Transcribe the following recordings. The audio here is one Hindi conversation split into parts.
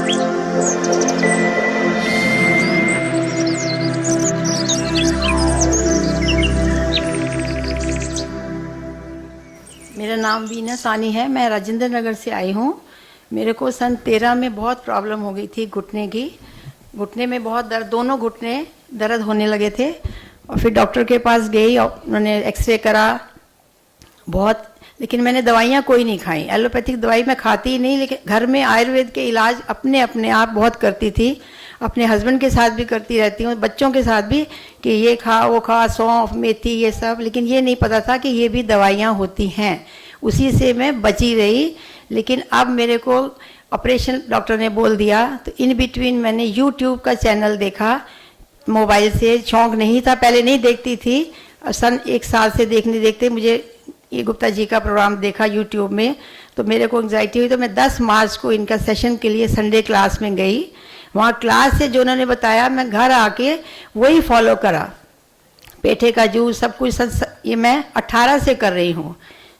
मेरा नाम वीना सानी है। मैं राजेंद्र नगर से आई हूँ। मेरे को सन 13 में बहुत प्रॉब्लम हो गई थी घुटने की। घुटने में बहुत दर्द, दोनों घुटने दर्द होने लगे थे और फिर डॉक्टर के पास गई और उन्होंने एक्सरे करा बहुत, लेकिन मैंने दवाइयाँ कोई नहीं खाई। एलोपैथिक दवाई मैं खाती ही नहीं, लेकिन घर में आयुर्वेद के इलाज अपने आप बहुत करती थी। अपने हस्बैंड के साथ भी करती रहती हूँ, बच्चों के साथ भी, कि ये खा वो खा, सौंफ मेथी ये सब, लेकिन ये नहीं पता था कि ये भी दवाइयाँ होती हैं। उसी से मैं बची रही। लेकिन अब मेरे को ऑपरेशन डॉक्टर ने बोल दिया, तो इन बिटवीन मैंने यूट्यूब का चैनल देखा। मोबाइल से शौक नहीं था, पहले नहीं देखती थी, सन 1 साल से देखते मुझे ये गुप्ता जी का प्रोग्राम देखा यूट्यूब में, तो मेरे को एंग्जाइटी हुई। तो मैं 10 मार्च को इनका सेशन के लिए संडे क्लास में गई। वहाँ क्लास से जो उन्होंने बताया मैं घर आके वही फॉलो करा। पेठे का जूस सब कुछ ये मैं 18 से कर रही हूँ।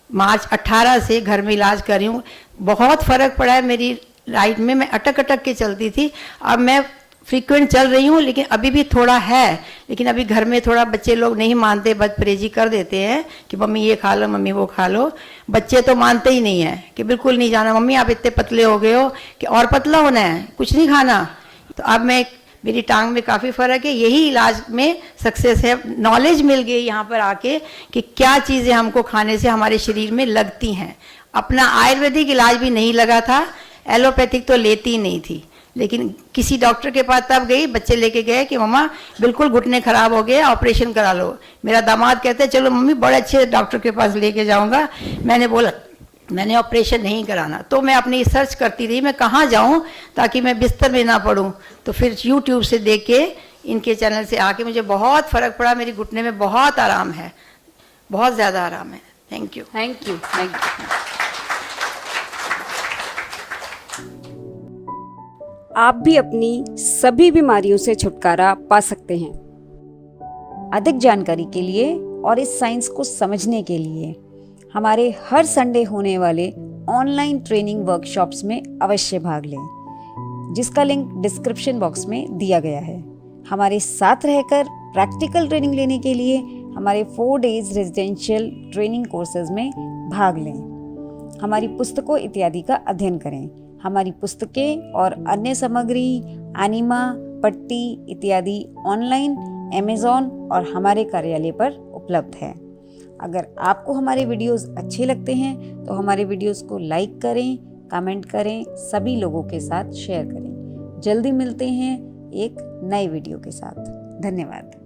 मार्च 18 से घर में इलाज कर रही हूँ। बहुत फ़र्क पड़ा है मेरी लाइफ में। मैं अटक के चलती थी, अब मैं फ्रीक्वेंट चल रही हूँ, लेकिन अभी भी थोड़ा है। लेकिन अभी घर में थोड़ा बच्चे लोग नहीं मानते, बदपरहेजी कर देते हैं कि मम्मी ये खा लो, मम्मी वो खा लो। बच्चे तो मानते ही नहीं है कि बिल्कुल नहीं जाना, मम्मी आप इतने पतले हो गए हो कि और पतला होना है, कुछ नहीं खाना। तो अब मेरी टांग में काफ़ी फ़र्क है। यही इलाज में सक्सेस है। नॉलेज मिल गई यहाँ पर आके कि क्या चीज़ें हमको खाने से हमारे शरीर में लगती हैं। अपना आयुर्वेदिक इलाज भी नहीं लगा था, एलोपैथिक तो लेती ही नहीं थी, लेकिन किसी डॉक्टर के पास तब गई, बच्चे लेके गए कि मम्मा बिल्कुल घुटने खराब हो गए, ऑपरेशन करा लो। मेरा दामाद कहते चलो मम्मी बड़े अच्छे डॉक्टर के पास लेके जाऊँगा। मैंने बोला मैंने ऑपरेशन नहीं कराना। तो मैं अपनी सर्च करती रही मैं कहाँ जाऊँ ताकि मैं बिस्तर में ना पड़ूँ। तो फिर यूट्यूब से देख के इनके चैनल से आके मुझे बहुत फ़र्क पड़ा। मेरी घुटने में बहुत आराम है, बहुत ज़्यादा आराम है। Thank you. Thank you, thank you. आप भी अपनी सभी बीमारियों से छुटकारा पा सकते हैं। अधिक जानकारी के लिए और इस साइंस को समझने के लिए हमारे हर संडे होने वाले ऑनलाइन ट्रेनिंग वर्कशॉप्स में अवश्य भाग लें, जिसका लिंक डिस्क्रिप्शन बॉक्स में दिया गया है। हमारे साथ रहकर प्रैक्टिकल ट्रेनिंग लेने के लिए हमारे 4 डेज रेजिडेंशियल ट्रेनिंग कोर्सेज में भाग लें। हमारी पुस्तकों इत्यादि का अध्ययन करें। हमारी पुस्तकें और अन्य सामग्री, एनिमा, पट्टी इत्यादि ऑनलाइन अमेज़न और हमारे कार्यालय पर उपलब्ध है। अगर आपको हमारे वीडियोस अच्छे लगते हैं तो हमारे वीडियोस को लाइक करें, कमेंट करें, सभी लोगों के साथ शेयर करें। जल्दी मिलते हैं एक नए वीडियो के साथ। धन्यवाद।